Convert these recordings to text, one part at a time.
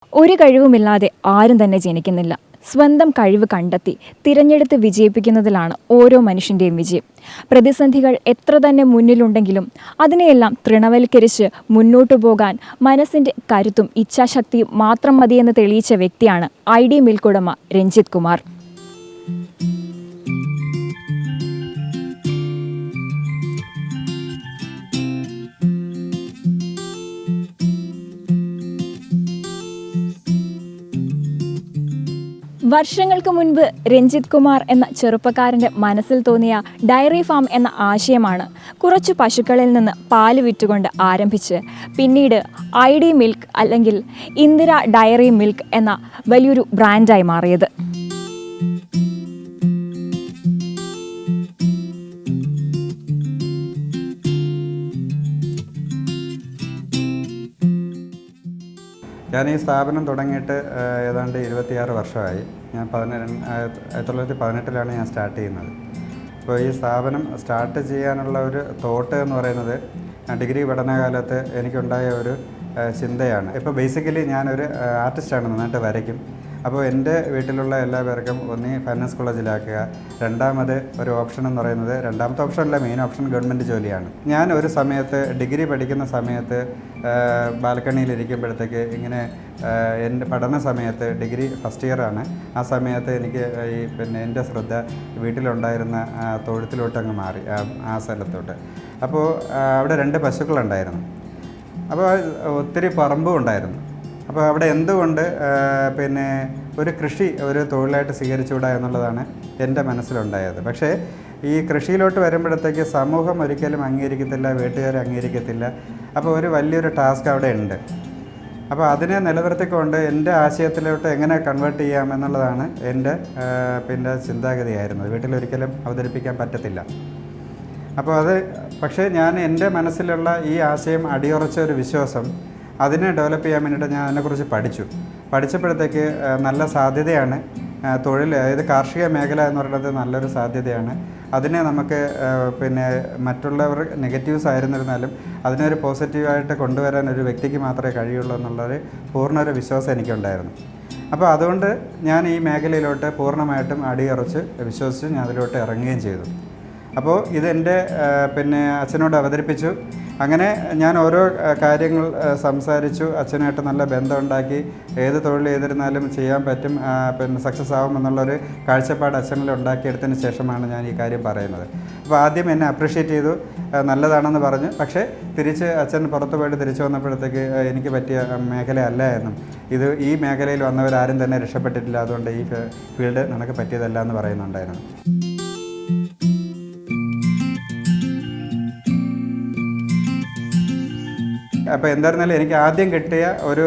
ഒരു കഴിവുമില്ലാതെ ആരും തന്നെ ജനിക്കുന്നില്ല. സ്വന്തം കഴിവ് കണ്ടെത്തി തിരഞ്ഞെടുത്ത് വിജയിപ്പിക്കുന്നതിലാണ് ഓരോ മനുഷ്യൻ്റെയും വിജയം. പ്രതിസന്ധികൾ എത്ര തന്നെ മുന്നിലുണ്ടെങ്കിലും അതിനെയെല്ലാം തൃണവൽക്കരിച്ച് മുന്നോട്ടു പോകാൻ മനസ്സിൻ്റെ കരുത്തും ഇച്ഛാശക്തിയും മാത്രം മതിയെന്ന് തെളിയിച്ച വ്യക്തിയാണ് ID മിൽക്ക് ഉടമ രഞ്ജിത്ത് കുമാർ. വർഷങ്ങൾക്ക് മുൻപ് രഞ്ജിത്ത് കുമാർ എന്ന ചെറുപ്പക്കാരൻ്റെ മനസ്സിൽ തോന്നിയ ഡയറി ഫാം എന്ന ആശയമാണ് കുറച്ചു പശുക്കളിൽ നിന്ന് പാല് വിറ്റുകൊണ്ട് ആരംഭിച്ച് പിന്നീട് ID മിൽക്ക് അല്ലെങ്കിൽ ഇന്ദിര ഡയറി മിൽക്ക് എന്ന വലിയൊരു ബ്രാൻഡായി മാറിയത്. ഞാൻ ഈ സ്ഥാപനം തുടങ്ങിയിട്ട് ഏതാണ്ട് 26 വർഷമായി. ഞാൻ 1918 ഞാൻ സ്റ്റാർട്ട് ചെയ്യുന്നത്. അപ്പോൾ ഈ സ്ഥാപനം സ്റ്റാർട്ട് ചെയ്യാനുള്ള ഒരു തോട്ട് എന്ന് പറയുന്നത് ഡിഗ്രി പഠനകാലത്ത് എനിക്കുണ്ടായ ഒരു ചിന്തയാണ്. ഇപ്പോൾ ബേസിക്കലി ഞാനൊരു ആർട്ടിസ്റ്റാണ്, നന്നായിട്ട് വരയ്ക്കും. അപ്പോൾ എൻ്റെ വീട്ടിലുള്ള എല്ലാ പേർക്കും ഒന്നീ ഫൈനാൻസ് കോളേജിലാക്കുക, രണ്ടാമത് ഒരു ഓപ്ഷൻ എന്ന് പറയുന്നത്, രണ്ടാമത്തെ ഓപ്ഷനല്ല, മെയിൻ ഓപ്ഷൻ ഗവൺമെൻറ് ജോലിയാണ്. ഞാൻ ഒരു സമയത്ത് ഡിഗ്രി പഠിക്കുന്ന സമയത്ത് ബാൽക്കണിയിലിരിക്കുമ്പോഴത്തേക്ക് ഇങ്ങനെ എൻ്റെ പഠന സമയത്ത് ഡിഗ്രി ഫസ്റ്റ് ഇയറാണ്. ആ സമയത്ത് എനിക്ക് എൻ്റെ ശ്രദ്ധ വീട്ടിലുണ്ടായിരുന്ന തൊഴുത്തിലോട്ട് അങ്ങ് മാറി, ആ സ്ഥലത്തോട്ട്. അപ്പോൾ അവിടെ 2 പശുക്കളുണ്ടായിരുന്നു. അപ്പോൾ ഒത്തിരി പറമ്പും ഉണ്ടായിരുന്നു. അപ്പോൾ അവിടെ എന്തുകൊണ്ട് ഒരു കൃഷി ഒരു തൊഴിലായിട്ട് സ്വീകരിച്ചുകൂടാ എന്നുള്ളതാണ് എൻ്റെ മനസ്സിലുണ്ടായത്. പക്ഷേ ഈ കൃഷിയിലോട്ട് വരുമ്പോഴത്തേക്ക് സമൂഹം ഒരിക്കലും അംഗീകരിക്കത്തില്ല, വീട്ടുകാർ അംഗീകരിക്കത്തില്ല. അപ്പോൾ ഒരു വലിയൊരു ടാസ്ക് അവിടെ ഉണ്ട്. അപ്പോൾ അതിനെ നിലനിർത്തിക്കൊണ്ട് എൻ്റെ ആശയത്തിലോട്ട് എങ്ങനെ കൺവേർട്ട് ചെയ്യാം എന്നുള്ളതാണ് എൻ്റെ ചിന്താഗതിയായിരുന്നത്. വീട്ടിലൊരിക്കലും അവതരിപ്പിക്കാൻ പറ്റത്തില്ല. അപ്പോൾ പക്ഷേ ഞാൻ എൻ്റെ മനസ്സിലുള്ള ഈ ആശയം അടിയുറച്ച ഒരു വിശ്വാസം, അതിനെ ഡെവലപ്പ് ചെയ്യാൻ വേണ്ടിയിട്ട് ഞാൻ അതിനെക്കുറിച്ച് പഠിച്ചപ്പോഴത്തേക്ക് നല്ല സാധ്യതയാണ് തൊഴിൽ, അതായത് കാർഷിക മേഖല എന്ന് പറയുന്നത് നല്ലൊരു സാധ്യതയാണ്. അതിനെ നമുക്ക് മറ്റുള്ളവർ നെഗറ്റീവ്സ് ആയിരുന്നിരുന്നാലും അതിനൊരു പോസിറ്റീവായിട്ട് കൊണ്ടുവരാൻ ഒരു വ്യക്തിക്ക് മാത്രമേ കഴിയുള്ളൂ എന്നുള്ളൊരു പൂർണ്ണ വിശ്വാസം എനിക്കുണ്ടായിരുന്നു. അപ്പോൾ അതുകൊണ്ട് ഞാൻ ഈ മേഖലയിലോട്ട് പൂർണ്ണമായിട്ടും അടിയുറച്ച് വിശ്വസിച്ച് ഞാൻ അതിലോട്ട് ഇറങ്ങുകയും ചെയ്തു. അപ്പോൾ ഇതെൻ്റെ അച്ഛനോട് അവതരിപ്പിച്ചു. അങ്ങനെ ഞാൻ ഓരോ കാര്യങ്ങൾ സംസാരിച്ചു, അച്ഛനായിട്ട് നല്ല ബന്ധമുണ്ടാക്കി. ഏത് തൊഴിൽ ചെയ്തിരുന്നാലും ചെയ്യാൻ പറ്റും, സക്സസ് ആകുമെന്നുള്ളൊരു കാഴ്ചപ്പാട് അച്ഛനിൽ ഉണ്ടാക്കിയെടുത്തതിന് ശേഷമാണ് ഞാൻ ഈ കാര്യം പറയുന്നത്. അപ്പോൾ ആദ്യം എന്നെ അപ്രീഷിയേറ്റ് ചെയ്തു, നല്ലതാണെന്ന് പറഞ്ഞു. പക്ഷേ അച്ഛൻ പുറത്തു പോയിട്ട് തിരിച്ചു വന്നപ്പോഴത്തേക്ക് എനിക്ക് പറ്റിയ മേഖല അല്ല എന്നും, ഈ മേഖലയിൽ വന്നവരാരും തന്നെ രക്ഷപ്പെട്ടിട്ടില്ല, അതുകൊണ്ട് ഈ ഫീൽഡ് നിനക്ക് പറ്റിയതല്ല എന്ന് പറയുന്നുണ്ടായിരുന്നു. അപ്പോൾ എന്തായിരുന്നാലും എനിക്ക് ആദ്യം കിട്ടിയ ഒരു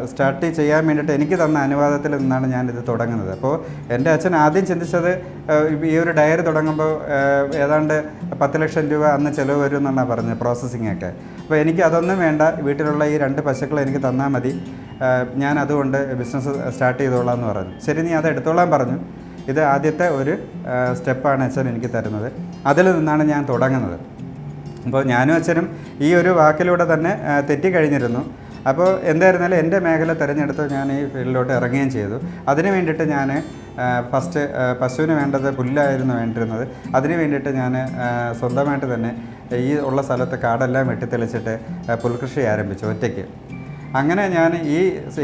സ്റ്റാർട്ട് ചെയ്യാൻ വേണ്ടിയിട്ട് എനിക്ക് തന്ന അനുവാദത്തിൽ നിന്നാണ് ഞാനിത് തുടങ്ങുന്നത്. അപ്പോൾ എൻ്റെ അച്ഛൻ ആദ്യം ചിന്തിച്ചത് ഈ ഒരു ഡയറി തുടങ്ങുമ്പോൾ ഏതാണ്ട് 10 ലക്ഷം രൂപ അന്ന് ചിലവ് വരും എന്നാണ് പറഞ്ഞത്, പ്രോസസ്സിങ്ങൊക്കെ. അപ്പോൾ എനിക്ക് അതൊന്നും വേണ്ട, വീട്ടിലുള്ള ഈ 2 പശുക്കൾ എനിക്ക് തന്നാൽ മതി, ഞാൻ അതുകൊണ്ട് ബിസിനസ് സ്റ്റാർട്ട് ചെയ്തോളാം എന്ന് പറഞ്ഞു. ശരി, നീ അത് എടുത്തോളാൻ പറഞ്ഞു. ഇത് ആദ്യത്തെ ഒരു സ്റ്റെപ്പാണ് അച്ഛൻ എനിക്ക് തരുന്നത്. അതിൽ നിന്നാണ് ഞാൻ തുടങ്ങുന്നത്. അപ്പോൾ ഞാനും അച്ഛനും ഈ ഒരു വാക്കിലൂടെ തന്നെ തെറ്റിക്കഴിഞ്ഞിരുന്നു. അപ്പോൾ എന്തായിരുന്നാലും എൻ്റെ മേഖല തിരഞ്ഞെടുത്ത് ഞാൻ ഈ ഫീൽഡിലോട്ട് ഇറങ്ങുകയും ചെയ്തു. അതിന് വേണ്ടിയിട്ട് ഞാൻ ഫസ്റ്റ് പശുവിന് വേണ്ടത് പുല്ലായിരുന്നു വേണ്ടിയിരുന്നത്. അതിന് വേണ്ടിയിട്ട് ഞാൻ സ്വന്തമായിട്ട് തന്നെ ഈ ഉള്ള സ്ഥലത്ത് കാടെല്ലാം വെട്ടിത്തെളിച്ചിട്ട് പുൽകൃഷി ആരംഭിച്ചു ഒറ്റയ്ക്ക്. അങ്ങനെ ഞാൻ ഈ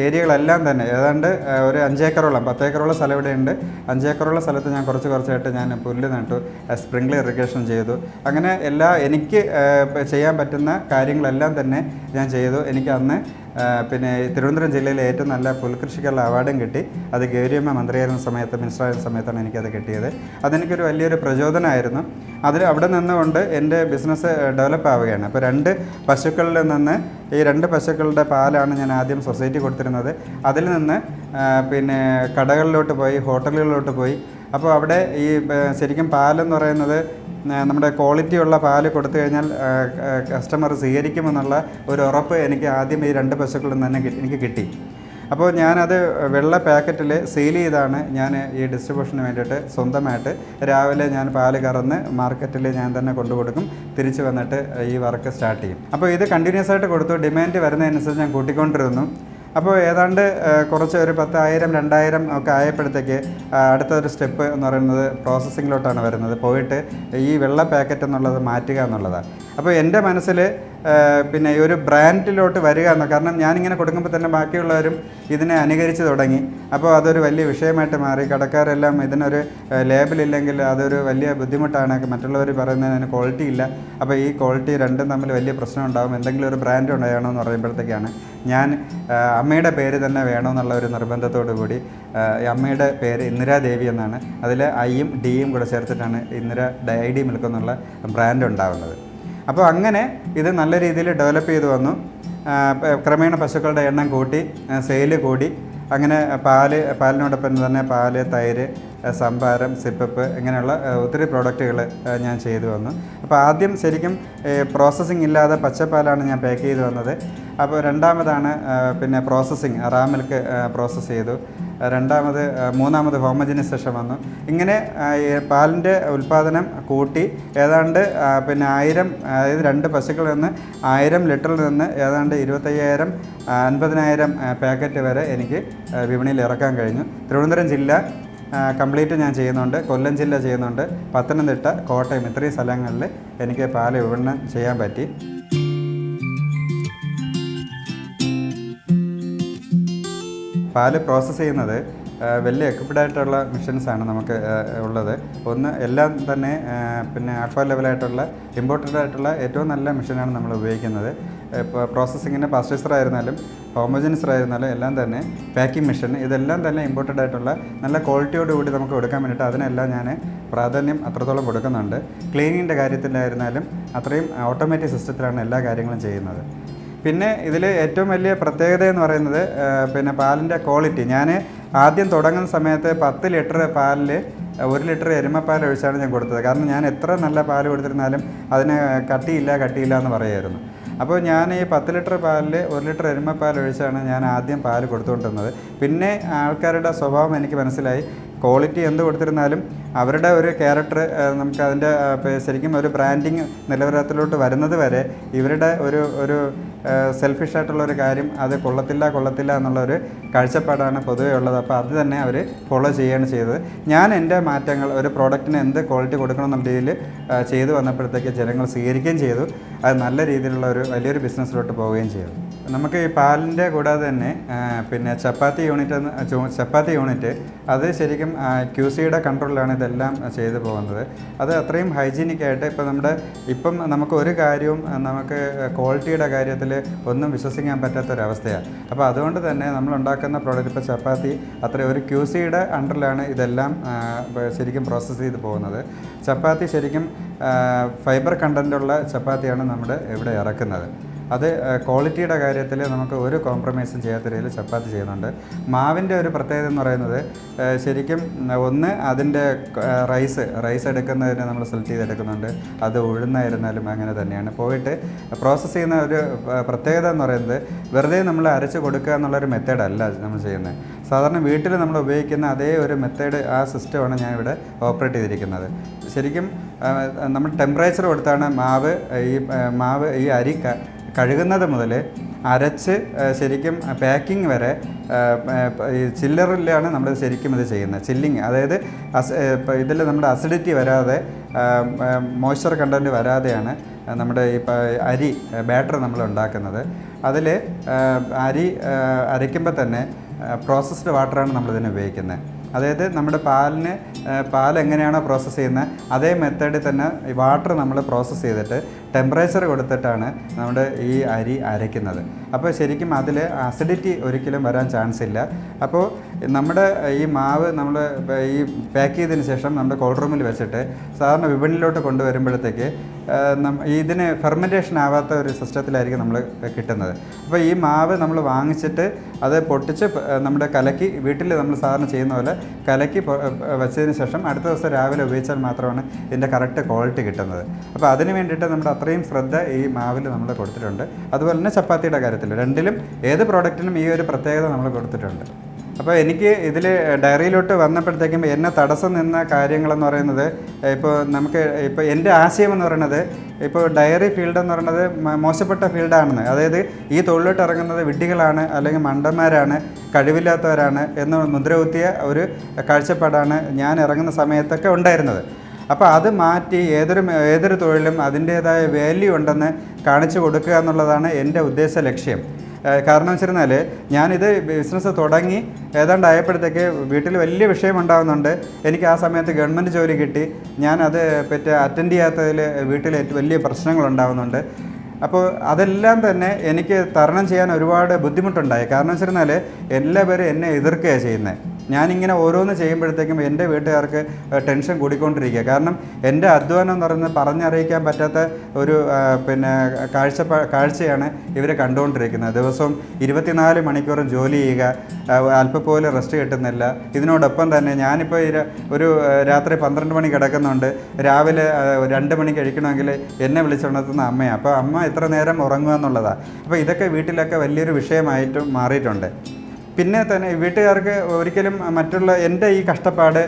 ഏരിയകളെല്ലാം തന്നെ ഏതാണ്ട് ഒരു 5 ഏക്കറോളം 10 ഏക്കറോളം സ്ഥലം ഇവിടെയുണ്ട്. 5 ഏക്കറോളം സ്ഥലത്ത് ഞാൻ കുറച്ചായിട്ട് ഞാൻ പുല്ല് നട്ടു, സ്പ്രിംഗ്ലർ ഇറിഗേഷൻ ചെയ്തു. അങ്ങനെ എനിക്ക് ചെയ്യാൻ പറ്റുന്ന കാര്യങ്ങളെല്ലാം തന്നെ ഞാൻ ചെയ്തു. എനിക്ക് അന്ന് തിരുവനന്തപുരം ജില്ലയിലെ ഏറ്റവും നല്ല പുൽകൃഷിക്കുള്ള അവാർഡും കിട്ടി. അത് ഗൗരിയമ്മ മന്ത്രിയായിരുന്ന സമയത്ത്, മിനിസ്റ്ററായിരുന്ന സമയത്താണ് എനിക്കത് കിട്ടിയത്. അതെനിക്കൊരു വലിയൊരു പ്രചോദനമായിരുന്നു. അവിടെ നിന്നുകൊണ്ട് എൻ്റെ ബിസിനസ് ഡെവലപ്പ് ആവുകയാണ്. അപ്പോൾ 2 പശുക്കളിൽ നിന്ന് ഈ 2 പശുക്കളുടെ പാലാണ് ഞാൻ ആദ്യം സൊസൈറ്റി കൊടുത്തിരുന്നത്. അതിൽ നിന്ന് കടകളിലോട്ട് പോയി, ഹോട്ടലുകളിലോട്ട് പോയി. അപ്പോൾ അവിടെ ഈ ശരിക്കും പാലെന്ന് പറയുന്നത് നമ്മുടെ ക്വാളിറ്റിയുള്ള പാല് കൊടുത്തു കഴിഞ്ഞാൽ കസ്റ്റമർ സ്വീകരിക്കുമെന്നുള്ള ഒരു ഉറപ്പ് എനിക്ക് ആദ്യം ഈ 2 പശുക്കളിൽ നിന്ന് തന്നെ എനിക്ക് കിട്ടി. അപ്പോൾ ഞാനത് വെള്ള പാക്കറ്റിൽ സെയിൽ ചെയ്താണ് ഞാൻ ഈ ഡിസ്ട്രിബ്യൂഷന് വേണ്ടിയിട്ട് സ്വന്തമായിട്ട് രാവിലെ ഞാൻ പാല് കറന്ന് മാർക്കറ്റിൽ ഞാൻ തന്നെ കൊണ്ടുകൊടുക്കും. തിരിച്ച് വന്നിട്ട് ഈ വർക്ക് സ്റ്റാർട്ട് ചെയ്യും. അപ്പോൾ ഇത് കണ്ടിന്യൂസ് ആയിട്ട് കൊടുത്തു. ഡിമാൻഡ് വരുന്നതനുസരിച്ച് ഞാൻ കൂട്ടിക്കൊണ്ടിരുന്നു. അപ്പോൾ ഏതാണ്ട് കുറച്ച് ഒരു 10,000 2,000 ഒക്കെ ആയപ്പോഴത്തേക്ക് അടുത്തൊരു സ്റ്റെപ്പ് എന്ന് പറയുന്നത് പ്രോസസ്സിങ്ങിലോട്ടാണ് വരുന്നത്. പോയിട്ട് ഈ വെള്ള പാക്കറ്റ് എന്നുള്ളത് മാറ്റുക എന്നുള്ളതാണ്. അപ്പോൾ എൻ്റെ മനസ്സിൽ പിന്നെ ഈ ഒരു ബ്രാൻഡിലോട്ട് വരിക എന്ന, കാരണം ഞാനിങ്ങനെ കൊടുക്കുമ്പോൾ തന്നെ ബാക്കിയുള്ളവരും ഇതിനെ അനുകരിച്ച് തുടങ്ങി. അപ്പോൾ അതൊരു വലിയ വിഷയമായിട്ട് മാറി. കടക്കാരെല്ലാം ഇതിനൊരു ലേബലില്ലെങ്കിൽ അതൊരു വലിയ ബുദ്ധിമുട്ടാണ്. മറ്റുള്ളവർ പറയുന്നതിന് ക്വാളിറ്റി ഇല്ല, അപ്പോൾ ഈ ക്വാളിറ്റി രണ്ടും തമ്മിൽ വലിയ പ്രശ്നം ഉണ്ടാകും, എന്തെങ്കിലും ഒരു ബ്രാൻഡ് ഉണ്ടാകണമെന്ന് പറയുമ്പോഴത്തേക്കാണ് ഞാൻ അമ്മയുടെ പേര് തന്നെ വേണമെന്നുള്ള ഒരു നിർബന്ധത്തോടു കൂടി, അമ്മയുടെ പേര് ഇന്ദിരാദേവി എന്നാണ്, അതിൽ ഐയും ഡിയും കൂടെ ചേർത്തിട്ടാണ് ഇന്ദിര ഡി മിൽക്ക് എന്നുള്ള ബ്രാൻഡ് ഉണ്ടാവുന്നത്. അപ്പോൾ അങ്ങനെ ഇത് നല്ല രീതിയിൽ ഡെവലപ്പ് ചെയ്ത് വന്നു. ക്രമേണ പശുക്കളുടെ എണ്ണം കൂട്ടി, സെയില് കൂടി. അങ്ങനെ പാലിനോടൊപ്പം തന്നെ പാല്, തൈര്, സംഭാരം, സിപ്പപ്പ് ഇങ്ങനെയുള്ള ഒത്തിരി പ്രോഡക്റ്റുകൾ ഞാൻ ചെയ്തു വന്നു. അപ്പോൾ ആദ്യം ശരിക്കും പ്രോസസ്സിങ് ഇല്ലാതെ പച്ചപ്പാലാണ് ഞാൻ പാക്ക് ചെയ്ത് വന്നത്. അപ്പോൾ രണ്ടാമതാണ് പിന്നെ പ്രോസസ്സിങ്, റാ മിൽക്ക് പ്രോസസ്സ് ചെയ്തു. മൂന്നാമത് ഹോമജനൈസേഷൻ വന്നു. ഇങ്ങനെ പാലിൻ്റെ ഉൽപ്പാദനം കൂട്ടി ഏതാണ്ട് പിന്നെ 1000, അതായത് 2 പശുക്കളിൽ നിന്ന് 1000 ലിറ്ററിൽ നിന്ന് ഏതാണ്ട് 25,000 50,000 പാക്കറ്റ് വരെ എനിക്ക് വിപണിയിൽ ഇറക്കാൻ കഴിഞ്ഞു. തിരുവനന്തപുരം ജില്ല കംപ്ലീറ്റ് ഞാൻ ചെയ്യുന്നുണ്ട്, കൊല്ലം ജില്ല ചെയ്യുന്നുണ്ട്, പത്തനംതിട്ട, കോട്ടയം ഇത്രയും സ്ഥലങ്ങളിൽ എനിക്ക് പാല് വിപണനം ചെയ്യാൻ പറ്റി. പാല് പ്രോസസ്സ് ചെയ്യുന്നത് വലിയ എക്വിപ്ഡായിട്ടുള്ള മെഷീൻസാണ് നമുക്ക് ഉള്ളത്. ഒന്ന് എല്ലാം തന്നെ പിന്നെ ആൽഫ ലെവലായിട്ടുള്ള ഇമ്പോർട്ടൻ്റ് ആയിട്ടുള്ള ഏറ്റവും നല്ല മെഷീനാണ് നമ്മൾ ഉപയോഗിക്കുന്നത്. ഇപ്പോൾ പ്രോസസ്സിങ്ങിന് പാസ്റ്ററൈസർ ആയിരുന്നാലും ഹോമോജനൈസർ ആയിരുന്നാലും എല്ലാം തന്നെ പാക്കിംഗ് മെഷീൻ, ഇതെല്ലാം തന്നെ ഇമ്പോർട്ടൻ്റ് ആയിട്ടുള്ള നല്ല ക്വാളിറ്റിയോടുകൂടി നമുക്ക് കൊടുക്കാൻ വേണ്ടിയിട്ട് അതിനെല്ലാം ഞാൻ പ്രാധാന്യം അത്രത്തോളം കൊടുക്കുന്നുണ്ട്. ക്ലീനിങ്ങിൻ്റെ കാര്യത്തിലായിരുന്നാലും അത്രയും ഓട്ടോമാറ്റിക് സിസ്റ്റത്തിലാണ് എല്ലാ കാര്യങ്ങളും ചെയ്യുന്നത്. പിന്നെ ഇതിൽ ഏറ്റവും വലിയ പ്രത്യേകത എന്ന് പറയുന്നത് പിന്നെ പാലിൻ്റെ ക്വാളിറ്റി. ഞാൻ ആദ്യം തുടങ്ങുന്ന സമയത്ത് 10 ലിറ്റർ പാലിൽ 1 ലിറ്റർ എരുമപ്പാൽ ഒഴിച്ചാണ് ഞാൻ കൊടുത്തത്. കാരണം ഞാൻ എത്ര നല്ല പാൽ കൊടുത്തിരുന്നാലും അതിന് കട്ടിയില്ല എന്ന് പറയുമായിരുന്നു. അപ്പോൾ ഞാൻ ഈ 10 ലിറ്റർ പാലിൽ 1 ലിറ്റർ എരുമപ്പാൽ ഒഴിച്ചാണ് ഞാൻ ആദ്യം പാൽ കൊടുത്തുകൊണ്ടിരുന്നത്. പിന്നെ ആൾക്കാരുടെ സ്വഭാവം എനിക്ക് മനസ്സിലായി. ക്വാളിറ്റി എന്ത് കൊടുത്തിരുന്നാലും അവരുടെ ഒരു ക്യാരക്ടർ നമുക്ക് അതിൻ്റെ ശരിക്കും ഒരു ബ്രാൻഡിങ് നിലവാരത്തിലോട്ട് വരുന്നത് വരെ ഇവരുടെ ഒരു സെൽഫിഷായിട്ടുള്ളൊരു കാര്യം അത് കൊള്ളത്തില്ല എന്നുള്ളൊരു കാഴ്ചപ്പാടാണ് പൊതുവേ ഉള്ളത്. അപ്പോൾ അത് തന്നെ അവർ ഫോളോ ചെയ്യുകയാണ് ചെയ്തത്. ഞാൻ എൻ്റെ മാറ്റങ്ങൾ ഒരു പ്രോഡക്റ്റിന് എന്ത് ക്വാളിറ്റി കൊടുക്കണം എന്നുള്ള രീതിയിൽ ചെയ്തു വന്നപ്പോഴത്തേക്ക് ജനങ്ങൾ സ്വീകരിക്കുകയും ചെയ്തു. അത് നല്ല രീതിയിലുള്ള ഒരു വലിയൊരു ബിസിനസ്സിലോട്ട് പോവുകയും ചെയ്തു. നമുക്ക് ഈ പാലിൻ്റെ കൂടാതെ തന്നെ പിന്നെ ചപ്പാത്തി യൂണിറ്റ് അത് ശരിക്കും QCയുടെ കൺട്രോളിലാണ് ഇതെല്ലാം ചെയ്തു പോകുന്നത്. അത് അത്രയും ഹൈജീനിക്കായിട്ട് ഇപ്പം നമുക്ക് ഒരു കാര്യവും നമുക്ക് ക്വാളിറ്റിയുടെ കാര്യത്തിൽ ഒന്നും വിശ്വസിക്കാൻ പറ്റാത്തൊരവസ്ഥയാണ്. അപ്പോൾ അതുകൊണ്ട് തന്നെ നമ്മളുണ്ടാക്കുന്ന പ്രോഡക്റ്റ് ഇപ്പോൾ ചപ്പാത്തി അത്രയും ഒരു QCയുടെ അണ്ടറിലാണ് ഇതെല്ലാം ശരിക്കും പ്രോസസ്സ് ചെയ്ത് പോകുന്നത്. ചപ്പാത്തി ശരിക്കും ഫൈബർ കണ്ടൻറ്റുള്ള ചപ്പാത്തിയാണ് നമ്മുടെ ഇവിടെ ഇറക്കുന്നത്. അത് ക്വാളിറ്റിയുടെ കാര്യത്തിൽ നമുക്ക് ഒരു കോംപ്രമൈസും ചെയ്യാത്ത രീതിയിൽ ചപ്പാത്തി ചെയ്യുന്നുണ്ട്. മാവിൻ്റെ ഒരു പ്രത്യേകത എന്ന് പറയുന്നത് ശരിക്കും ഒന്ന് അതിൻ്റെ റൈസ് എടുക്കുന്നതിന് നമ്മൾ സെലക്ട് ചെയ്തെടുക്കുന്നുണ്ട്. അത് ഉഴുന്നായിരുന്നാലും അങ്ങനെ തന്നെയാണ്. പോയിട്ട് പ്രോസസ്സ് ചെയ്യുന്ന ഒരു പ്രത്യേകത എന്ന് പറയുന്നത് വെറുതെ നമ്മൾ അരച്ച് കൊടുക്കുക എന്നുള്ളൊരു മെത്തേഡല്ല നമ്മൾ ചെയ്യുന്നത്. സാധാരണ വീട്ടിൽ നമ്മൾ ഉപയോഗിക്കുന്ന അതേ ഒരു മെത്തേഡ്, ആ സിസ്റ്റമാണ് ഞാൻ ഇവിടെ ഓപ്പറേറ്റ് ചെയ്തിരിക്കുന്നത്. ശരിക്കും നമ്മൾ ടെമ്പറേച്ചർ കൊടുത്താണ് മാവ് ഈ അരി കഴുകുന്നത് മുതൽ അരച്ച് ശരിക്കും പാക്കിംഗ് വരെ ഈ ചില്ലറിലാണ് നമ്മൾ ശരിക്കും ഇത് ചെയ്യുന്നത്. ചില്ലിങ്, അതായത് ഇതിൽ നമ്മുടെ അസിഡിറ്റി വരാതെ മോയ്സ്ചർ കണ്ടൻറ്റ് വരാതെയാണ് നമ്മുടെ ഈ അരി ബാറ്റർ നമ്മൾ ഉണ്ടാക്കുന്നത്. അതിൽ അരി അരയ്ക്കുമ്പോൾ തന്നെ പ്രോസസ്ഡ് വാട്ടറാണ് നമ്മളിതിന് ഉപയോഗിക്കുന്നത്. അതായത് നമ്മുടെ പാൽ എങ്ങനെയാണോ പ്രോസസ്സ് ചെയ്യുന്നത് അതേ മെത്തേഡിൽ തന്നെ ഈ വാട്ടർ നമ്മൾ പ്രോസസ്സ് ചെയ്തിട്ട് ടെമ്പറേച്ചർ കൊടുത്തിട്ടാണ് നമ്മുടെ ഈ അരി അരയ്ക്കുന്നത്. അപ്പോൾ ശരിക്കും അതിൽ അസിഡിറ്റി ഒരിക്കലും വരാൻ ചാൻസ് ഇല്ല. അപ്പോൾ നമ്മുടെ ഈ മാവ് നമ്മൾ ഈ പാക്ക് ചെയ്തതിന് ശേഷം നമ്മുടെ കോൾഡ് റൂമിൽ വെച്ചിട്ട് സാധാരണ വിപണിയിലോട്ട് കൊണ്ടുവരുമ്പോഴത്തേക്ക് ഇതിന് ഫെർമെൻറ്റേഷൻ ആവാത്ത ഒരു സിസ്റ്റത്തിലായിരിക്കും നമ്മൾ കിട്ടുന്നത്. അപ്പോൾ ഈ മാവ് നമ്മൾ വാങ്ങിച്ചിട്ട് അത് പൊട്ടിച്ച് നമ്മുടെ കലക്കി വീട്ടിൽ നമ്മൾ സാധാരണ ചെയ്യുന്ന പോലെ കലക്കി വെച്ചതിന് ശേഷം അടുത്ത ദിവസം രാവിലെ ഉപയോഗിച്ചാൽ മാത്രമാണ് ഇതിൻ്റെ കറക്റ്റ് ക്വാളിറ്റി കിട്ടുന്നത്. അപ്പോൾ അതിന് വേണ്ടിയിട്ട് നമ്മുടെ അത്രയും ശ്രദ്ധ ഈ മാവിൽ നമ്മൾ കൊടുത്തിട്ടുണ്ട്. അതുപോലെ തന്നെ ചപ്പാത്തിയുടെ കാര്യത്തിൽ രണ്ടിലും ഏത് പ്രോഡക്റ്റിനും ഈ ഒരു പ്രത്യേകത നമ്മൾ കൊടുത്തിട്ടുണ്ട്. അപ്പോൾ എനിക്ക് ഇതിൽ ഡയറിയിലോട്ട് വന്നപ്പോഴത്തേക്കും എന്നെ തടസ്സം നിന്ന കാര്യങ്ങളെന്ന് പറയുന്നത്, ഇപ്പോൾ എൻ്റെ ആശയം എന്ന് പറയുന്നത്, ഇപ്പോൾ ഡയറി ഫീൽഡ് എന്ന് പറയുന്നത് മോശപ്പെട്ട ഫീൽഡാണെന്ന്, അതായത് ഈ തൊഴിലോട്ട് ഇറങ്ങുന്നത് വിഡ്ഢികളാണ് അല്ലെങ്കിൽ മണ്ടന്മാരാണ്, കഴിവില്ലാത്തവരാണ് എന്ന് മുദ്രകുത്തിയ ഒരു കാഴ്ചപ്പാടാണ് ഞാൻ ഇറങ്ങുന്ന സമയത്തൊക്കെ ഉണ്ടായിരുന്നത്. അപ്പോൾ അത് മാറ്റി ഏതൊരു തൊഴിലും അതിൻ്റേതായ വാല്യൂ ഉണ്ടെന്ന് കാണിച്ചു കൊടുക്കുക എന്നുള്ളതാണ് എൻ്റെ ഉദ്ദേശ ലക്ഷ്യം. കാരണം വെച്ചിരുന്നാൽ ഞാനിത് ബിസിനസ് തുടങ്ങി ഏതാണ്ടായപ്പോഴത്തേക്ക് വീട്ടിൽ വലിയ വിഷയമുണ്ടാകുന്നുണ്ട്. എനിക്ക് ആ സമയത്ത് ഗവൺമെൻറ് ജോലി കിട്ടി, ഞാനത് അറ്റൻഡ് ചെയ്യാത്തതിൽ വീട്ടിൽ വലിയ പ്രശ്നങ്ങളുണ്ടാകുന്നുണ്ട്. അപ്പോൾ അതെല്ലാം തന്നെ എനിക്ക് തരണം ചെയ്യാൻ ഒരുപാട് ബുദ്ധിമുട്ടുണ്ടായി. കാരണം വെച്ചിരുന്നാൽ എല്ലാവരും എന്നെ എതിർക്കുകയാണ് ചെയ്യുന്നത്. ഞാനിങ്ങനെ ഓരോന്ന് ചെയ്യുമ്പോഴത്തേക്കും എൻ്റെ വീട്ടുകാർക്ക് ടെൻഷൻ കൂടിക്കൊണ്ടിരിക്കുക. കാരണം എൻ്റെ അധ്വാനം എന്ന് പറയുന്നത് പറഞ്ഞറിയിക്കാൻ പറ്റാത്ത ഒരു കാഴ്ചയാണ് ഇവർ കണ്ടുകൊണ്ടിരിക്കുന്നത്. ദിവസവും 24 മണിക്കൂറും ജോലി ചെയ്യുക, അല്പം പോലും റെസ്റ്റ് കിട്ടുന്നില്ല. ഇതിനോടൊപ്പം തന്നെ ഞാനിപ്പോൾ ഒരു രാത്രി 12 മണി കിടക്കുന്നുണ്ട്, രാവിലെ 2 മണിക്ക് കഴിക്കണമെങ്കിൽ എന്നെ വിളിച്ചുണർത്തുന്ന അമ്മയാണ്. അപ്പോൾ അമ്മ എത്ര നേരം ഉറങ്ങുക എന്നുള്ളതാണ്. അപ്പോൾ ഇതൊക്കെ വീട്ടിലൊക്കെ വലിയൊരു വിഷയമായിട്ട് മാറിയിട്ടുണ്ട്. പിന്നെ തന്നെ വീട്ടുകാർക്ക് ഒരിക്കലും മറ്റുള്ള എൻ്റെ ഈ കഷ്ടപ്പാട്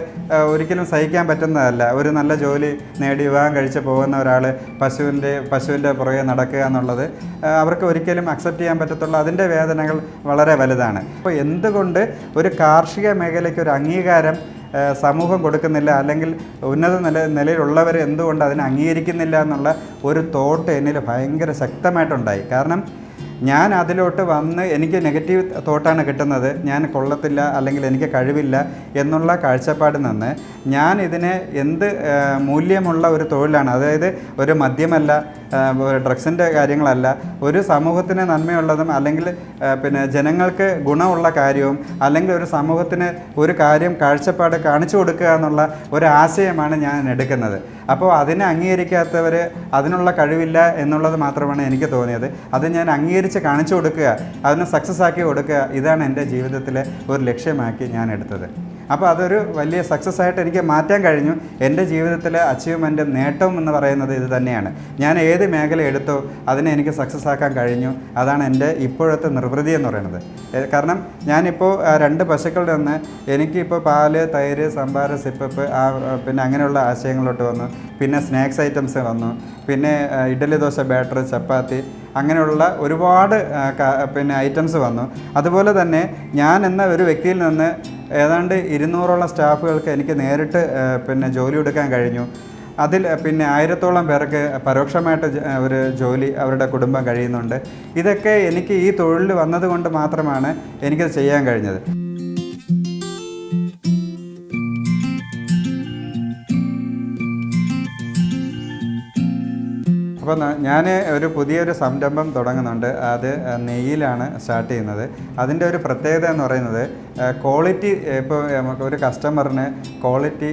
ഒരിക്കലും സഹിക്കാൻ പറ്റുന്നതല്ല. ഒരു നല്ല ജോലി നേടി വിവാഹം കഴിച്ച് പോകുന്ന ഒരാൾ പശുവിൻ്റെ പുറകെ നടക്കുക എന്നുള്ളത് അവർക്ക് ഒരിക്കലും അക്സെപ്റ്റ് ചെയ്യാൻ പറ്റത്തുള്ളൂ. അതിൻ്റെ വേദനകൾ വളരെ വലുതാണ്. അപ്പോൾ എന്തുകൊണ്ട് ഒരു കാർഷിക മേഖലയ്ക്ക് ഒരു അംഗീകാരം സമൂഹം കൊടുക്കുന്നില്ല, അല്ലെങ്കിൽ ഉന്നത നിലയിലുള്ളവർ എന്തുകൊണ്ട് അതിനെ അംഗീകരിക്കുന്നില്ല എന്നുള്ള ഒരു തോട്ട് എന്നിൽ ഭയങ്കര ശക്തമായിട്ടുണ്ടായി. കാരണം ഞാൻ അതിലോട്ട് വന്ന് എനിക്ക് നെഗറ്റീവ് തോട്ടാണ് കിട്ടുന്നത്. ഞാൻ കൊള്ളത്തില്ല അല്ലെങ്കിൽ എനിക്ക് കഴിവില്ല എന്നുള്ള കാഴ്ചപ്പാടിൽ നിന്ന് ഞാൻ ഇതിനെ എന്ത് മൂല്യമുള്ള ഒരു തൊഴിലാണ്, അതായത് ഒരു മദ്യമല്ല, ഡ്രഗ്സിൻ്റെ കാര്യങ്ങളല്ല, ഒരു സമൂഹത്തിന് നന്മയുള്ളതും അല്ലെങ്കിൽ ജനങ്ങൾക്ക് ഗുണമുള്ള കാര്യവും അല്ലെങ്കിൽ ഒരു സമൂഹത്തിന് ഒരു കാര്യം കാഴ്ചപ്പാട് കാണിച്ചു കൊടുക്കുക എന്നുള്ള ഒരു ആശയമാണ് ഞാൻ എടുക്കുന്നത്. അപ്പോൾ അതിനെ അംഗീകരിക്കാത്തവർ അതിനുള്ള കഴിവില്ല എന്നുള്ളത് മാത്രമാണ് എനിക്ക് തോന്നിയത്. അത് ഞാൻ അംഗീകരിച്ച് കാണിച്ചു കൊടുക്കുക, അതിനെ സക്സസ് ആക്കി കൊടുക്കുക, ഇതാണ് എൻ്റെ ജീവിതത്തിലെ ഒരു ലക്ഷ്യമാക്കി ഞാൻ എടുത്തത്. അപ്പോൾ അതൊരു വലിയ സക്സസ് ആയിട്ട് എനിക്ക് മാറ്റാൻ കഴിഞ്ഞു. എൻ്റെ ജീവിതത്തിലെ അച്ചീവ്മെൻറ്റ് നേട്ടം എന്ന് പറയുന്നത് ഇത് തന്നെയാണ്. ഞാൻ ഏത് മേഖല എടുത്തോ അതിനെ എനിക്ക് സക്സസ് ആക്കാൻ കഴിഞ്ഞു. അതാണ് എൻ്റെ ഇപ്പോഴത്തെ നിർവൃതി എന്ന് പറയുന്നത്. കാരണം ഞാനിപ്പോൾ 2 പശുക്കളുടെ നിന്ന് എനിക്കിപ്പോൾ പാല്, തൈര്, സംഭാര, സിപ്പപ്പ് അങ്ങനെയുള്ള ആശയങ്ങളിലോട്ട് വന്നു. പിന്നെ സ്നാക്സ് ഐറ്റംസ് വന്നു. പിന്നെ ഇഡ്ഡലി, ദോശ, ബാറ്റർ, ചപ്പാത്തി, അങ്ങനെയുള്ള ഒരുപാട് ഐറ്റംസ് വന്നു. അതുപോലെ തന്നെ ഞാൻ എന്ന ഒരു വ്യക്തിയിൽ നിന്ന് ഏതാണ്ട് 200ഓളം സ്റ്റാഫുകൾക്ക് എനിക്ക് നേരിട്ട് ജോലി കൊടുക്കാൻ കഴിഞ്ഞു. അതിൽ 1000ഓളം പേർക്ക് പരോക്ഷമായിട്ട് ഒരു ജോലി അവരുടെ കുടുംബം കഴിയുന്നുണ്ട്. ഇതൊക്കെ എനിക്ക് ഈ തൊഴിൽ വന്നതുകൊണ്ട് മാത്രമാണ് എനിക്കത് ചെയ്യാൻ കഴിഞ്ഞത്. അപ്പോൾ ഞാൻ ഒരു പുതിയൊരു സംരംഭം തുടങ്ങുന്നുണ്ട്. അത് നെയ്യിലാണ് സ്റ്റാർട്ട് ചെയ്യുന്നത്. അതിൻ്റെ ഒരു പ്രത്യേകത എന്ന് പറയുന്നത് ക്വാളിറ്റി, ഇപ്പോൾ നമുക്ക് ഒരു കസ്റ്റമറിന് ക്വാളിറ്റി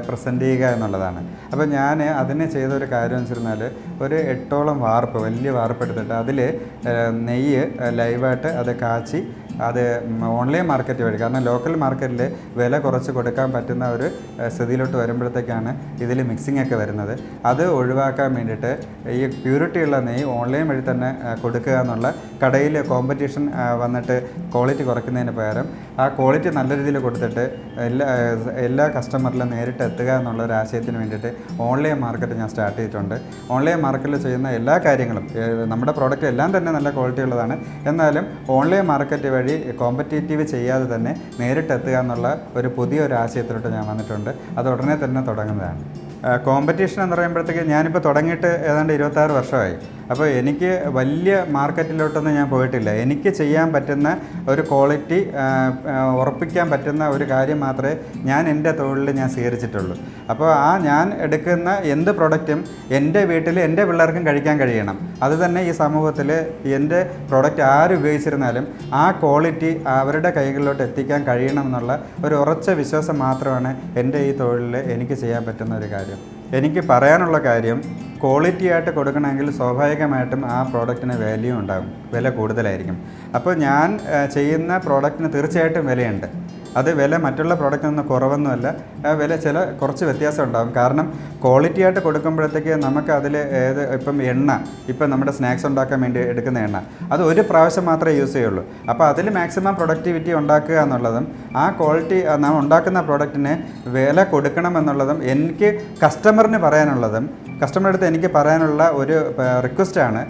പ്രസൻറ്റ് ചെയ്യുക എന്നുള്ളതാണ്. അപ്പോൾ ഞാൻ അതിന് ചെയ്തൊരു കാര്യം വെച്ചിരുന്നാൽ ഒരു 8ഓളം വാർപ്പ്, വലിയ വാർപ്പ് എടുത്തിട്ട് അതിൽ നെയ്യ് ലൈവായിട്ട് അത് കാച്ചി അത് ഓൺലൈൻ മാർക്കറ്റ് വഴി, കാരണം ലോക്കൽ മാർക്കറ്റിൽ വില കുറച്ച് കൊടുക്കാൻ പറ്റുന്ന ഒരു സ്ഥിതിയിലോട്ട് വരുമ്പോഴത്തേക്കാണ് ഇതിൽ മിക്സിംഗ് ഒക്കെ വരുന്നത്. അത് ഒഴിവാക്കാൻ വേണ്ടിയിട്ട് ഈ പ്യൂരിറ്റിയുള്ള നെയ്യ് ഓൺലൈൻ വഴി തന്നെ കൊടുക്കുക എന്നുള്ള, കടയിൽ കോമ്പറ്റീഷൻ വന്നിട്ട് ക്വാളിറ്റി കുറയ്ക്കുന്നതിന് പകരം ആ ക്വാളിറ്റി നല്ല രീതിയിൽ കൊടുത്തിട്ട് എല്ലാ കസ്റ്റമറിലും നേരിട്ട് എത്തുക എന്നുള്ള ഒരു ആശയത്തിന് വേണ്ടിയിട്ട് ഓൺലൈൻ മാർക്കറ്റ് ഞാൻ സ്റ്റാർട്ട് ചെയ്തിട്ടുണ്ട്. ഓൺലൈൻ മാർക്കറ്റിൽ ചെയ്യുന്ന എല്ലാ കാര്യങ്ങളും, നമ്മുടെ പ്രോഡക്റ്റ് എല്ലാം തന്നെ നല്ല ക്വാളിറ്റി ഉള്ളതാണ്. എന്നാലും ഓൺലൈൻ മാർക്കറ്റ് വഴി കോമ്പറ്റീറ്റീവ് ചെയ്യാതെ തന്നെ നേരിട്ട് എത്തുക എന്നുള്ള ഒരു പുതിയൊരു ആശയത്തിലോട്ട് ഞാൻ വന്നിട്ടുണ്ട്. അത് ഉടനെ തന്നെ തുടങ്ങുന്നതാണ്. കോമ്പറ്റീഷൻ എന്ന് പറയുമ്പോഴത്തേക്ക് ഞാനിപ്പോൾ തുടങ്ങിയിട്ട് ഏതാണ്ട് 26 വർഷമായി. അപ്പോൾ എനിക്ക് വലിയ മാർക്കറ്റിലോട്ടൊന്നും ഞാൻ പോയിട്ടില്ല. എനിക്ക് ചെയ്യാൻ പറ്റുന്ന ഒരു ക്വാളിറ്റി ഉറപ്പിക്കാൻ പറ്റുന്ന ഒരു കാര്യം മാത്രമേ ഞാൻ എൻ്റെ തൊഴിലിൽ ഞാൻ സ്വീകരിച്ചിട്ടുള്ളൂ. അപ്പോൾ ഞാൻ എടുക്കുന്ന എന്ത് പ്രൊഡക്റ്റും എൻ്റെ വീട്ടിൽ എൻ്റെ പിള്ളേർക്കും കഴിക്കാൻ കഴിയണം. അത് തന്നെ ഈ സമൂഹത്തിൽ എൻ്റെ പ്രൊഡക്റ്റ് ആര് ഉപയോഗിച്ചിരുന്നാലും ആ ക്വാളിറ്റി അവരുടെ കൈകളിലോട്ട് എത്തിക്കാൻ കഴിയണം എന്നുള്ള ഒരു ഉറച്ച വിശ്വാസം മാത്രമാണ് എൻ്റെ ഈ തൊഴിലിൽ എനിക്ക് ചെയ്യാൻ പറ്റുന്ന ഒരു കാര്യം. എനിക്ക് പറയാനുള്ള കാര്യം, ക്വാളിറ്റി ആയിട്ട് കൊടുക്കണമെങ്കിൽ സ്വാഭാവികമായിട്ടും ആ പ്രോഡക്റ്റിന് വാല്യൂ ഉണ്ടാകും, വില കൂടുതലായിരിക്കും. അപ്പോൾ ഞാൻ ചെയ്യുന്ന പ്രോഡക്റ്റിന് തീർച്ചയായിട്ടും വിലയുണ്ട്. അത് വില മറ്റുള്ള പ്രോഡക്റ്റിൽ നിന്ന് കുറവൊന്നുമല്ല, വില കുറച്ച് വ്യത്യാസം ഉണ്ടാകും. കാരണം ക്വാളിറ്റി ആയിട്ട് കൊടുക്കുമ്പോഴത്തേക്ക് നമുക്ക് അതിൽ ഇപ്പം എണ്ണ, ഇപ്പം നമ്മുടെ സ്നാക്സ് ഉണ്ടാക്കാൻ വേണ്ടി എടുക്കുന്ന എണ്ണ അത് ഒരു പ്രാവശ്യം മാത്രമേ യൂസ് ചെയ്യുള്ളൂ. അപ്പോൾ അതിൽ മാക്സിമം പ്രൊഡക്ടിവിറ്റി ഉണ്ടാക്കുക എന്നുള്ളതും ആ ക്വാളിറ്റി നാം ഉണ്ടാക്കുന്ന പ്രോഡക്റ്റിന് വില കൊടുക്കണം എന്നുള്ളതും എനിക്ക് കസ്റ്റമറിന് പറയാനുള്ളതും, കസ്റ്റമറുടെ അടുത്ത് എനിക്ക് പറയാനുള്ള ഒരു റിക്വസ്റ്റാണ്.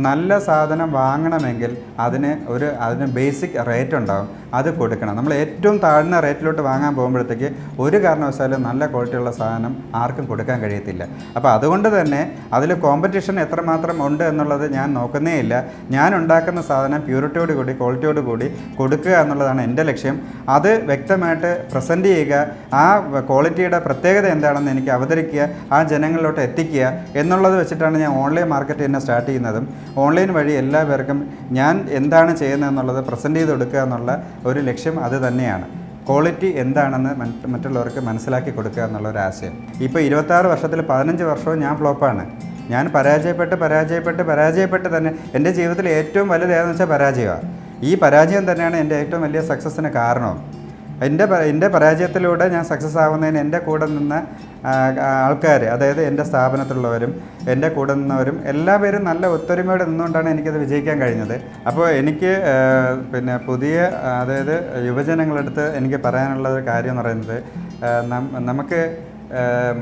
നല്ല സാധനം വാങ്ങണമെങ്കിൽ അതിന് ബേസിക് റേറ്റ് ഉണ്ടാകും, അത് കൊടുക്കണം. നമ്മൾ ഏറ്റവും താഴ്ന്ന റേറ്റിലോട്ട് വാങ്ങാൻ പോകുമ്പോഴത്തേക്ക് ഒരു കാരണവശാലും നല്ല ക്വാളിറ്റിയുള്ള സാധനം ആർക്കും കൊടുക്കാൻ കഴിയത്തില്ല. അപ്പോൾ അതുകൊണ്ട് തന്നെ അതിൽ കോമ്പറ്റീഷൻ എത്രമാത്രം ഉണ്ട് എന്നുള്ളത് ഞാൻ നോക്കുന്നേ ഇല്ല. ഞാൻ ഉണ്ടാക്കുന്ന സാധനം പ്യൂരിറ്റിയോട് കൂടി ക്വാളിറ്റിയോട് കൂടി കൊടുക്കുക എന്നുള്ളതാണ് എൻ്റെ ലക്ഷ്യം. അത് വ്യക്തമായിട്ട് പ്രസൻറ്റ് ചെയ്യുക, ആ ക്വാളിറ്റിയുടെ പ്രത്യേകത എന്താണെന്ന് എനിക്ക് അവതരിക്കുക, ആ ജനങ്ങളിലോട്ട് എത്തിക്കുക എന്നുള്ളത് വെച്ചിട്ടാണ് ഞാൻ ഓൺലൈൻ മാർക്കറ്റ് തന്നെ സ്റ്റാർട്ട് ചെയ്യുന്നതും. ഓൺലൈൻ വഴി എല്ലാവർക്കും ഞാൻ എന്താണ് ചെയ്യുന്നതെന്നുള്ളത് പ്രസൻറ്റ് ചെയ്ത് കൊടുക്കുക എന്നുള്ള ഒരു ലക്ഷ്യം അത് തന്നെയാണ്. ക്വാളിറ്റി എന്താണെന്ന് മറ്റുള്ളവർക്ക് മനസ്സിലാക്കി കൊടുക്കുക എന്നുള്ള ഒരു ആശയം. ഇപ്പോൾ 26 വർഷത്തിൽ 15 വർഷവും ഞാൻ ഫ്ലോപ്പാണ്. ഞാൻ പരാജയപ്പെട്ട് തന്നെ എൻ്റെ ജീവിതത്തിൽ ഏറ്റവും വലുത് ഏതെന്ന് വെച്ചാൽ പരാജയമാണ്. ഈ പരാജയം തന്നെയാണ് എൻ്റെ ഏറ്റവും വലിയ സക്സസ്സിന് കാരണവും. എൻ്റെ പരാജയത്തിലൂടെ ഞാൻ സക്സസ് ആവുന്നതിന് എൻ്റെ കൂടെ നിന്ന ആൾക്കാർ, അതായത് എൻ്റെ സ്ഥാപനത്തിലുള്ളവരും എൻ്റെ കൂടെ നിന്നവരും എല്ലാവരും നല്ല ഒത്തൊരുമയോടെ നിന്നുകൊണ്ടാണ് എനിക്കത് വിജയിക്കാൻ കഴിഞ്ഞത്. അപ്പോൾ എനിക്ക് പുതിയ, അതായത് യുവജനങ്ങളടുത്ത് എനിക്ക് പറയാനുള്ള ഒരു കാര്യം എന്ന് പറയുന്നത്, നമുക്ക്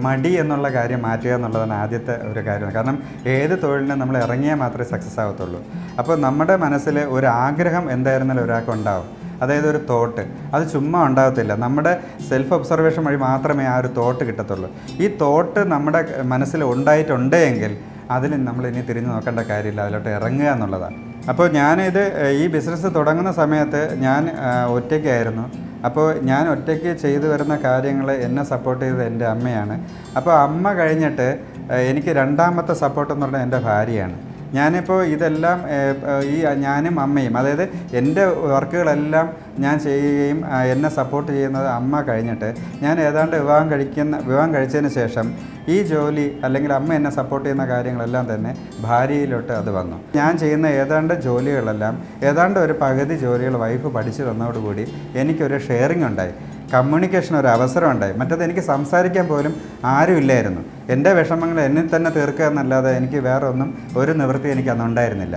മടി എന്നുള്ള കാര്യം മാറ്റുക എന്നുള്ളതാണ് ആദ്യത്തെ ഒരു കാര്യം. കാരണം ഏത് തൊഴിലിനും നമ്മൾ ഇറങ്ങിയാൽ മാത്രമേ സക്സസ് ആവത്തുള്ളൂ. അപ്പോൾ നമ്മുടെ മനസ്സിൽ ഒരു ആഗ്രഹം എന്തായിരുന്നാലും ഒരാൾക്കുണ്ടാവും, അതായത് ഒരു തോട്ട്. അത് ചുമ്മാ ഉണ്ടാകത്തില്ല, നമ്മുടെ സെൽഫ് ഒബ്സർവേഷൻ വഴി മാത്രമേ ആ ഒരു തോട്ട് കിട്ടത്തുള്ളൂ. ഈ തോട്ട് നമ്മുടെ മനസ്സിൽ ഉണ്ടായിട്ടുണ്ടെങ്കിൽ അതിൽ നമ്മൾ ഇനി തിരിഞ്ഞു നോക്കേണ്ട കാര്യമില്ല, അതിലോട്ട് ഇറങ്ങുക എന്നുള്ളതാണ്. അപ്പോൾ ഈ ബിസിനസ് തുടങ്ങുന്ന സമയത്ത് ഞാൻ ഒറ്റയ്ക്കായിരുന്നു. അപ്പോൾ ഞാൻ ഒറ്റയ്ക്ക് ചെയ്തു വരുന്ന കാര്യങ്ങൾ എന്നെ സപ്പോർട്ട് ചെയ്തത് എൻ്റെ അമ്മയാണ്. അപ്പോൾ അമ്മ കഴിഞ്ഞിട്ട് എനിക്ക് രണ്ടാമത്തെ സപ്പോർട്ടെന്ന് പറഞ്ഞാൽ എൻ്റെ ഭാര്യയാണ്. ഞാനിപ്പോൾ ഇതെല്ലാം ഞാനും അമ്മയും, അതായത് എൻ്റെ വർക്കുകളെല്ലാം ഞാൻ ചെയ്യുകയും എന്നെ സപ്പോർട്ട് ചെയ്യുന്നത് അമ്മ കഴിഞ്ഞിട്ട് ഞാൻ ഏതാണ്ട് വിവാഹം കഴിച്ചതിന് ശേഷം ഈ ജോലി അല്ലെങ്കിൽ അമ്മ എന്നെ സപ്പോർട്ട് ചെയ്യുന്ന കാര്യങ്ങളെല്ലാം തന്നെ ഭാര്യയിലോട്ട് അത് വന്നു. ഞാൻ ചെയ്യുന്ന ഏതാണ്ട് ജോലികളെല്ലാം ഏതാണ്ട് ഒരു പകുതി ജോലികൾ വൈഫ് പഠിച്ചു തന്നതോടുകൂടി എനിക്കൊരു ഷെയറിംഗ് ഉണ്ടായി, കമ്മ്യൂണിക്കേഷൻ ഒരു അവസരം ഉണ്ടായി. മറ്റത് എനിക്ക് സംസാരിക്കാൻ പോലും ആരുമില്ലായിരുന്നു. എൻ്റെ വിഷമങ്ങൾ എന്നിൽ തന്നെ തീർക്കുക എന്നല്ലാതെ എനിക്ക് വേറെ ഒന്നും ഒരു നിവൃത്തി എനിക്ക് അന്നുണ്ടായിരുന്നില്ല.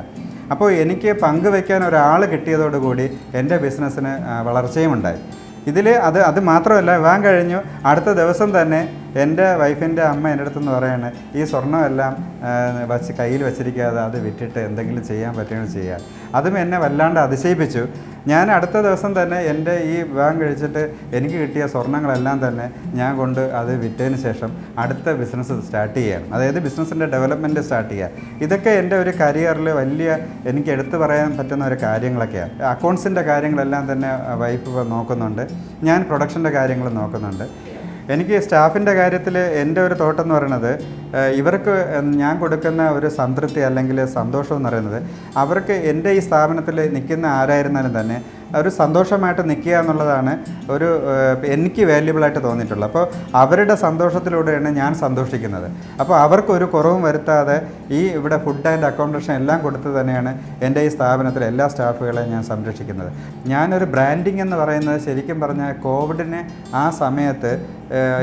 അപ്പോൾ എനിക്ക് പങ്കുവയ്ക്കാൻ ഒരാൾ കിട്ടിയതോടുകൂടി എൻ്റെ ബിസിനസ്സിന് വളർച്ചയും ഉണ്ടായി. അത് മാത്രമല്ല, വിവാഹം കഴിഞ്ഞു അടുത്ത ദിവസം തന്നെ എൻ്റെ വൈഫിൻ്റെ അമ്മ എൻ്റെ അടുത്തെന്ന് പറയാണ്, ഈ സ്വർണ്ണമെല്ലാം കയ്യിൽ വെച്ചിരിക്കാതെ അത് വിറ്റിട്ട് എന്തെങ്കിലും ചെയ്യാൻ പറ്റുമെന്ന് ചെയ്യാം. അതും എന്നെ വല്ലാണ്ട് അതിശയിപ്പിച്ചു. ഞാൻ അടുത്ത ദിവസം തന്നെ എൻ്റെ ഈ വിവാഹം കഴിച്ചിട്ട് എനിക്ക് കിട്ടിയ സ്വർണ്ണങ്ങളെല്ലാം തന്നെ ഞാൻ കൊണ്ട് അത് വിറ്റതിന് ശേഷം അടുത്ത ബിസിനസ് സ്റ്റാർട്ട് ചെയ്യുകയാണ്, അതായത് ബിസിനസ്സിൻ്റെ ഡെവലപ്മെൻറ്റ് സ്റ്റാർട്ട് ചെയ്യുക. ഇതൊക്കെ എൻ്റെ ഒരു കരിയറിൽ വലിയ എനിക്ക് എടുത്തു പറയാൻ പറ്റുന്ന ഒരു കാര്യങ്ങളൊക്കെയാണ്. അക്കൗണ്ട്സിൻ്റെ കാര്യങ്ങളെല്ലാം തന്നെ വൈഫ് നോക്കുന്നുണ്ട്, ഞാൻ പ്രൊഡക്ഷൻ്റെ കാര്യങ്ങൾ നോക്കുന്നുണ്ട്. എനിക്ക് സ്റ്റാഫിൻ്റെ കാര്യത്തിൽ എൻ്റെ ഒരു തോട്ടം എന്ന് പറയുന്നത്, ഇവർക്ക് ഞാൻ കൊടുക്കുന്ന ഒരു സംതൃപ്തി അല്ലെങ്കിൽ സന്തോഷം എന്ന് പറയുന്നത്, അവർക്ക് എൻ്റെ ഈ സ്ഥാപനത്തിൽ നിൽക്കുന്ന ആരായിരുന്നാലും തന്നെ ഒരു സന്തോഷമായിട്ട് നിൽക്കുക എന്നുള്ളതാണ് എനിക്ക് വാല്യുബിളായിട്ട് തോന്നിയിട്ടുള്ളത്. അപ്പോൾ അവരുടെ സന്തോഷത്തിലൂടെയാണ് ഞാൻ സന്തോഷിക്കുന്നത്. അപ്പോൾ അവർക്കൊരു കുറവും വരുത്താതെ ഇവിടെ ഫുഡ് ആൻഡ് അക്കോമഡേഷൻ എല്ലാം കൊടുത്ത് തന്നെയാണ് എൻ്റെ ഈ സ്ഥാപനത്തിലെ എല്ലാ സ്റ്റാഫുകളെയും ഞാൻ സംരക്ഷിക്കുന്നത്. ഞാനൊരു ബ്രാൻഡിങ് എന്ന് പറയുന്നത് ശരിക്കും പറഞ്ഞാൽ കോവിഡിന് ആ സമയത്ത്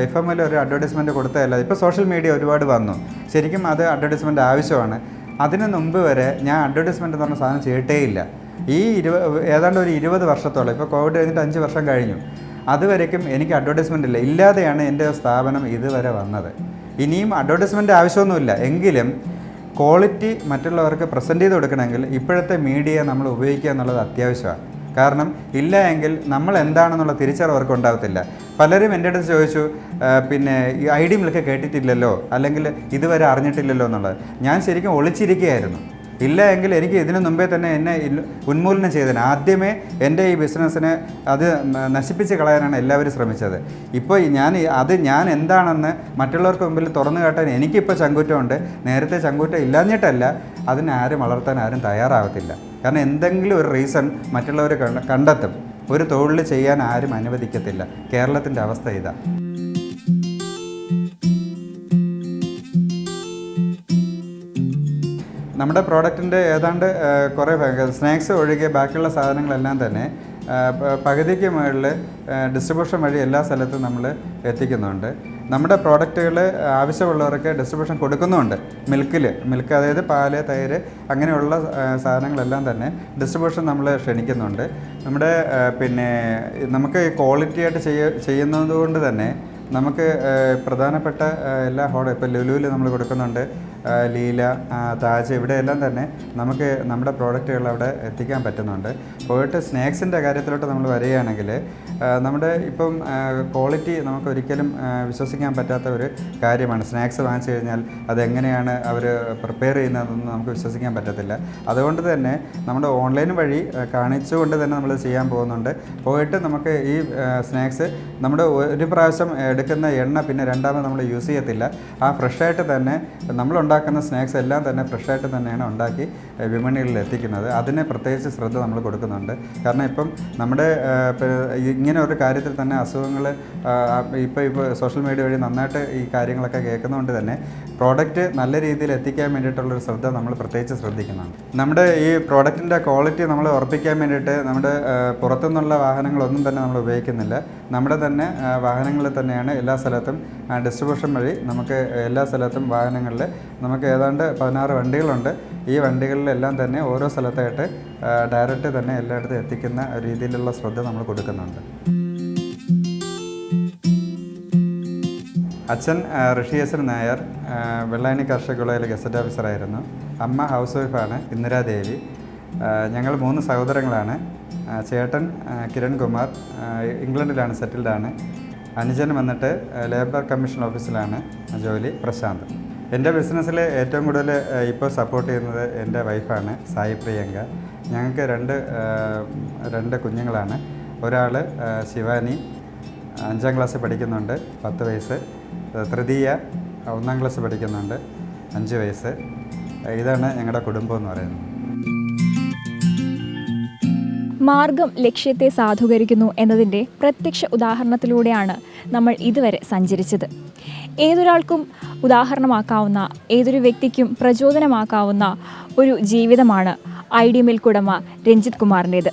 FM-ൽ ഒരു അഡ്വർടൈസ്മെൻറ്റ് കൊടുത്തതല്ല. ഇപ്പോൾ സോഷ്യൽ മീഡിയ ഒരുപാട് വന്നു, ശരിക്കും അത് അഡ്വർടൈസ്മെൻറ്റ് ആവശ്യമാണ്. അതിന് മുമ്പ് വരെ ഞാൻ അഡ്വർടൈസ്മെൻറ്റ് എന്ന് പറഞ്ഞ സാധനം ചെയ്തിട്ടേയില്ല. ഏതാണ്ട് ഒരു 20 വർഷത്തോളം, ഇപ്പോൾ കോവിഡ് കഴിഞ്ഞിട്ട് 5 വർഷം കഴിഞ്ഞു, അതുവരേക്കും എനിക്ക് അഡ്വർടൈസ്മെൻ്റ് ഇല്ലാതെയാണ് എൻ്റെ സ്ഥാപനം ഇതുവരെ വന്നത്. ഇനിയും അഡ്വർടൈസ്മെൻ്റ് ആവശ്യമൊന്നുമില്ല, എങ്കിലും ക്വാളിറ്റി മറ്റുള്ളവർക്ക് പ്രസൻറ്റ് ചെയ്ത് കൊടുക്കണമെങ്കിൽ ഇപ്പോഴത്തെ മീഡിയ നമ്മൾ ഉപയോഗിക്കുക എന്നുള്ളത് അത്യാവശ്യമാണ്. കാരണം ഇല്ല എങ്കിൽ നമ്മൾ എന്താണെന്നുള്ള തിരിച്ചറിവ് അവർക്ക് ഉണ്ടാകത്തില്ല. പലരും എൻ്റെ അടുത്ത് ചോദിച്ചു, ഈ ID മിൽക്ക് കേട്ടിട്ടില്ലല്ലോ, അല്ലെങ്കിൽ ഇതുവരെ അറിഞ്ഞിട്ടില്ലല്ലോ എന്നുള്ളത്. ഞാൻ ശരിക്കും ഒളിച്ചിരിക്കുകയായിരുന്നു. ഇല്ല എങ്കിൽ എനിക്ക് ഇതിനു മുമ്പേ തന്നെ എന്നെ ഉന്മൂലനം ചെയ്തതിന് ആദ്യമേ എൻ്റെ ഈ ബിസിനസ്സിനെ അത് നശിപ്പിച്ച് കളയാനാണ് എല്ലാവരും ശ്രമിച്ചത്. ഇപ്പോൾ ഞാൻ എന്താണെന്ന് മറ്റുള്ളവർക്ക് മുമ്പിൽ തുറന്നു കാട്ടാൻ എനിക്കിപ്പോൾ ചങ്കൂറ്റമുണ്ട്. നേരത്തെ ചങ്കൂറ്റം ഇല്ലാഞ്ഞിട്ടല്ല, അതിനാരും വളർത്താൻ ആരും തയ്യാറാവത്തില്ല. കാരണം എന്തെങ്കിലും ഒരു റീസൺ മറ്റുള്ളവർ കണ്ടെത്തും. ഒരു തൊഴിൽ ചെയ്യാൻ ആരും അനുവദിക്കത്തില്ല. കേരളത്തിൻ്റെ അവസ്ഥ ഇതാ. നമ്മുടെ പ്രോഡക്റ്റിൻ്റെ ഏതാണ്ട് കുറേ സ്നാക്സ് ഒഴികെ ബാക്കിയുള്ള സാധനങ്ങളെല്ലാം തന്നെ പകുതിക്ക് മുകളിൽ ഡിസ്ട്രിബ്യൂഷൻ വഴി എല്ലാ സ്ഥലത്തും നമ്മൾ എത്തിക്കുന്നുണ്ട്. നമ്മുടെ പ്രോഡക്റ്റുകൾ ആവശ്യമുള്ളവർക്ക് ഡിസ്ട്രിബ്യൂഷൻ കൊടുക്കുന്നുമുണ്ട്. മിൽക്ക് അതായത് പാല്, തൈര് അങ്ങനെയുള്ള സാധനങ്ങളെല്ലാം തന്നെ ഡിസ്ട്രിബ്യൂഷൻ നമ്മൾ ക്ഷണിക്കുന്നുണ്ട്. നമ്മുടെ നമുക്ക് ക്വാളിറ്റി ആയിട്ട് ചെയ്യുന്നത് കൊണ്ട് തന്നെ നമുക്ക് പ്രധാനപ്പെട്ട എല്ലാ ഇപ്പോൾ ലുലുവിൽ നമ്മൾ കൊടുക്കുന്നുണ്ട്, ലീല, താജ്, ഇവിടെയെല്ലാം തന്നെ നമുക്ക് നമ്മുടെ പ്രോഡക്റ്റുകൾ അവിടെ എത്തിക്കാൻ പറ്റുന്നുണ്ട്. പോയിട്ട് സ്നാക്സിൻ്റെ കാര്യത്തിലോട്ട് നമ്മൾ വരികയാണെങ്കിൽ നമ്മുടെ ഇപ്പം ക്വാളിറ്റി നമുക്ക് ഒരിക്കലും വിശ്വസിക്കാൻ പറ്റാത്ത ഒരു കാര്യമാണ്. സ്നാക്സ് വാങ്ങിച്ചു കഴിഞ്ഞാൽ അതെങ്ങനെയാണ് അവർ പ്രിപ്പയർ ചെയ്യുന്നതെന്ന് നമുക്ക് വിശ്വസിക്കാൻ പറ്റത്തില്ല. അതുകൊണ്ട് തന്നെ നമ്മുടെ ഓൺലൈൻ വഴി കാണിച്ചുകൊണ്ട് തന്നെ നമ്മൾ ചെയ്യാൻ പോകുന്നുണ്ട്. പോയിട്ട് നമുക്ക് ഈ സ്നാക്സ് നമ്മുടെ ഒരു പ്രാവശ്യം എടുക്കുന്ന എണ്ണ പിന്നെ രണ്ടാമത് നമ്മൾ യൂസ് ചെയ്യത്തില്ല. ആ ഫ്രഷായിട്ട് തന്നെ നമ്മളുണ്ടാക്കുന്ന സ്നാക്സ് എല്ലാം തന്നെ ഫ്രഷായിട്ട് തന്നെയാണ് ഉണ്ടാക്കി വിപണികളിൽ എത്തിക്കുന്നത്. അതിന് പ്രത്യേകിച്ച് ശ്രദ്ധ നമ്മൾ കൊടുക്കുന്നുണ്ട്. കാരണം ഇപ്പം നമ്മുടെ ഇങ്ങനെ ഒരു കാര്യത്തിൽ തന്നെ അസുഖങ്ങൾ ഇപ്പോൾ സോഷ്യൽ മീഡിയ വഴി നന്നായിട്ട് ഈ കാര്യങ്ങളൊക്കെ കേൾക്കുന്നതുകൊണ്ട് തന്നെ പ്രോഡക്റ്റ് നല്ല രീതിയിൽ എത്തിക്കാൻ വേണ്ടിയിട്ടുള്ളൊരു ശ്രദ്ധ നമ്മൾ പ്രത്യേകിച്ച് ശ്രദ്ധിക്കുന്നുണ്ട്. നമ്മുടെ ഈ പ്രോഡക്റ്റിൻ്റെ ക്വാളിറ്റി നമ്മൾ ഉറപ്പിക്കാൻ വേണ്ടിയിട്ട് നമ്മുടെ പുറത്തുനിന്നുള്ള വാഹനങ്ങളൊന്നും തന്നെ നമ്മൾ ഉപയോഗിക്കുന്നില്ല. നമ്മുടെ തന്നെ വാഹനങ്ങളിൽ തന്നെയാണ് എല്ലാ സ്ഥലത്തും ഡിസ്ട്രിബ്യൂഷൻ വഴി നമുക്ക് എല്ലാ സ്ഥലത്തും വാഹനങ്ങളിൽ നമുക്ക് ഏതാണ്ട് 16 വണ്ടികളുണ്ട്. ഈ വണ്ടികളിലെല്ലാം തന്നെ ഓരോ സ്ഥലത്തായിട്ട് ഡയറക്റ്റ് തന്നെ എല്ലായിടത്തും എത്തിക്കുന്ന രീതിയിലുള്ള ശ്രദ്ധ നമ്മൾ കൊടുക്കുന്നുണ്ട്. അച്ഛൻ ഋഷിയേശ്വരൻ നായർ വെള്ളായണി കർഷക വിളയിലെ ഗസറ്റ് ഓഫീസറായിരുന്നു. അമ്മ ഹൗസ് വൈഫാണ് ഇന്ദിരാദേവി. ഞങ്ങൾ 3 സഹോദരങ്ങളാണ്. ചേട്ടൻ കിരൺ കുമാർ ഇംഗ്ലണ്ടിലാണ് സെറ്റിൽഡാണ്. അനുജൻ വന്നിട്ട് ലേബർ കമ്മീഷൻ ഓഫീസിലാണ് ജോലി, പ്രശാന്ത്. എൻ്റെ ബിസിനസ്സിൽ ഏറ്റവും കൂടുതൽ ഇപ്പോൾ സപ്പോർട്ട് ചെയ്യുന്നത് എൻ്റെ വൈഫാണ്, സായി പ്രിയങ്ക. ഞങ്ങൾക്ക് രണ്ട് കുഞ്ഞുങ്ങളാണ്. ഒരാൾ ശിവാനി 5ാം ക്ലാസ്സിൽ പഠിക്കുന്നുണ്ട്, 10 വയസ്സ്. തൃതീയ 1ാം ക്ലാസ്സിൽ പഠിക്കുന്നുണ്ട്, 5 വയസ്സ്. ഇതാണ് ഞങ്ങളുടെ കുടുംബം എന്ന് പറയുന്നത്. മാർഗം ലക്ഷ്യത്തെ സാധൂകരിക്കുന്നു എന്നതിൻ്റെ പ്രത്യക്ഷ ഉദാഹരണത്തിലൂടെയാണ് നമ്മൾ ഇതുവരെ സഞ്ചരിച്ചത്. ഏതൊരാൾക്കും ഉദാഹരണമാക്കാവുന്ന, ഏതൊരു വ്യക്തിക്കും പ്രചോദനമാക്കാവുന്ന ഒരു ജീവിതമാണ് ഐഡിയ മിൽക്ക് ഉടമ രഞ്ജിത്ത് കുമാറിൻ്റേത്.